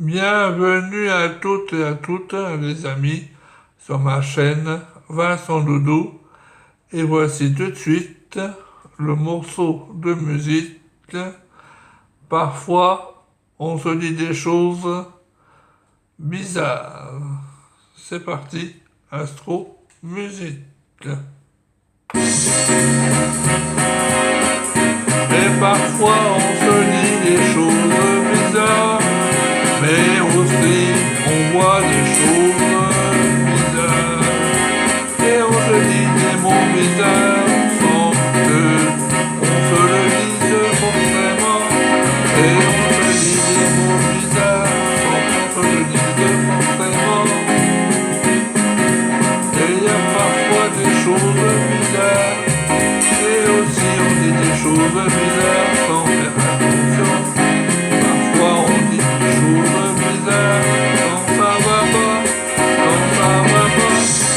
Bienvenue à toutes et à toutes les amis sur ma chaîne Vincent Doudou et voici tout de suite le morceau de musique. Parfois on se dit des choses bizarres. C'est parti, Astro Musique. Et parfois on se dit des choses bizarres, mais aussi on voit des choses bizarres. Et on se dit des mots bizarres sans que on se le dise forcément. Et on se dit des mots bizarres sans qu'on se le dise forcément. Et il y a parfois des choses bizarres. Et aussi on dit des choses bizarres sans faire attention. Parfois on dit des choses bizarres quand ça va pas, quand ça va pas.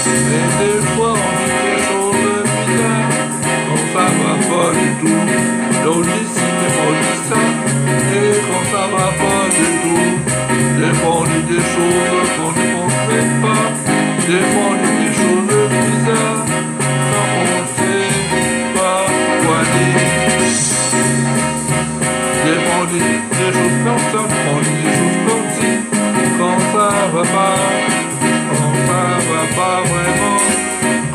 Et des fois on dit des choses bizarres quand ça va pas du tout. Donc ici des fois on dit ça, et quand ça va pas du tout. Des fois on dit des choses qu'on ne pense même pas. Des fois on dit des choses bizarres sans qu'on sait pas quoi dire. Des fois on dit des choses comme ça, on dit des choses comme si. Quand ça va pas, quand ça va pas vraiment,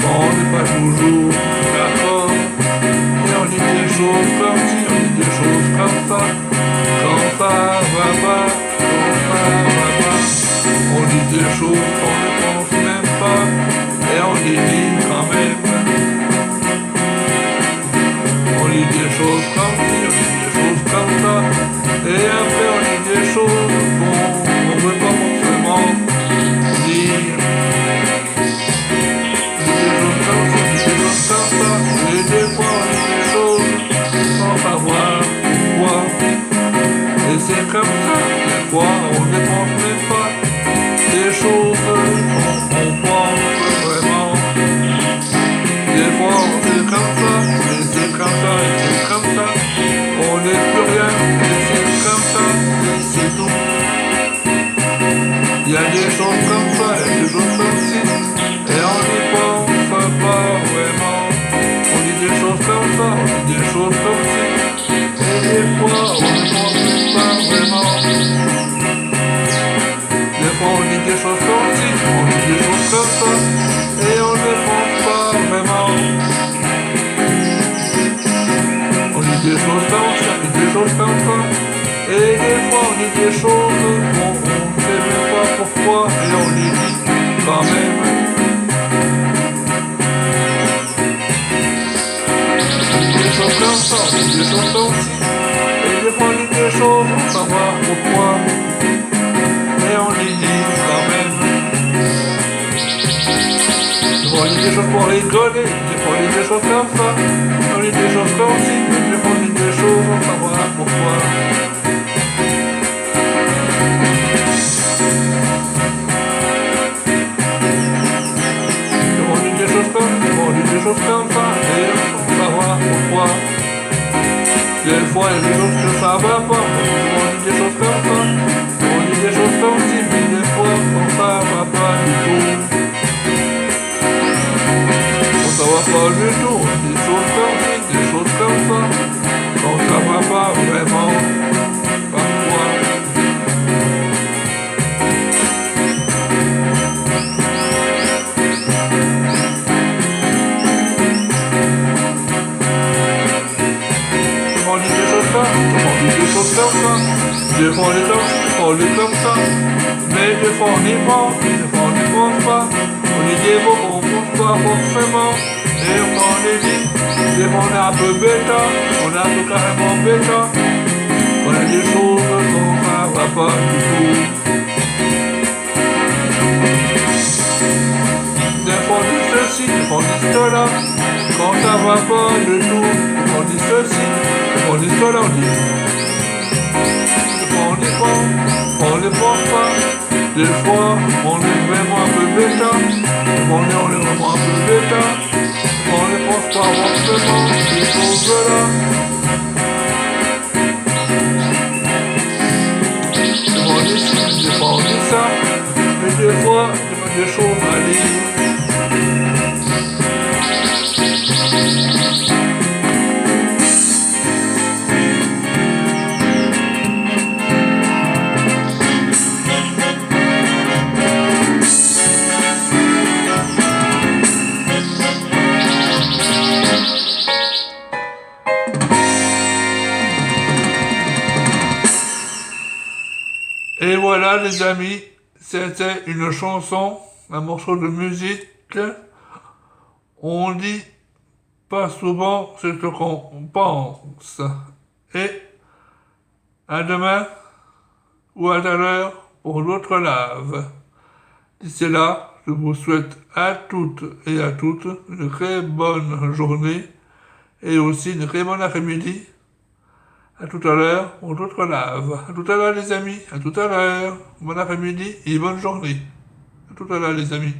quand on n'est pas toujours d'accord. Et on dit des choses comme si, on dit des choses comme ça. Quand ça va pas, quand ça va pas, on dit des choses qu'on ne pense même pas. Et on les dit quand même. On dit des choses comme si, on dit des choses comme ça. Et après on dit des choses qu'on ne veut pas forcément dire. On dit des choses comme si, on dit des choses comme ça. Et des fois on dit des choses sans savoir pourquoi. Et c'est comme ça, des fois on ne pense même pas. Des choses qu'on pense vraiment. Des fois on fait comme ça, et c'est comme ça, et c'est comme ça. On n'est plus rien, et c'est comme ça, et c'est tout. Il y a des choses comme ça, il y a des choses comme ci, et on n'y pense pas vraiment. On dit des choses comme ça, on dit des choses comme ci, et des fois on ne pense pas vraiment. Des fois on dit des choses comme ci, on dit des choses comme ça, et on ne pense pas vraiment. On dit des choses comme ça, et des choses comme ça, et des fois on dit des choses qu'on ne sait même pas pourquoi, et on les dit quand même. On dit des choses comme ça, on dit des choses comme ci, et des fois on dit des choses sans savoir pourquoi. Et on les dit quand même. On dit des choses pour rigoler, des fois on dit des choses comme ça, on dit des choses comme ci, des fois on dit des choses sans savoir pourquoi. On dit des choses comme ça, et sans savoir pourquoi. Des fois il y a des choses que ça va pas, on dit des choses comme ça. On dit des choses comme si, mais des fois, quand ça va pas du tout. Quand ça va pas du tout, on dit des choses comme si, des choses comme ça. Quand ça va pas vraiment, parfois. On dit des choses comme ça, on dit des choses comme ça. Des fois on est comme ci, des fois on est comme ça. Mais des fois on y pense, des fois on n'y pense pas. On dit des mots qu'on ne pense pas forcément. Et quand on les dit, des fois on est un peu bêta, on est un peu carrément bêta. On a des choses dont ça va pas du tout. Des fois on dit ceci, des fois on dit cela. Quand ça va pas du tout, des fois on dit ceci, des fois on dit cela, on dit. On y pense, on ne pense pas. Des fois, on est vraiment un peu bêta. Des fois, on est vraiment un peu bêta. On ne pense pas forcément ces choses-là. Des fois, on est ci, des Et voilà les amis, c'était une chanson, un morceau de musique. On dit pas souvent ce qu'on pense. Et à demain ou à tout à l'heure pour d'autres lives. D'ici là, je vous souhaite à toutes et à toutes une très bonne journée et aussi une très bonne après-midi. À tout à l'heure pour d'autres lives. À tout à l'heure les amis, à tout à l'heure. Bon après-midi et bonne journée. À tout à l'heure les amis.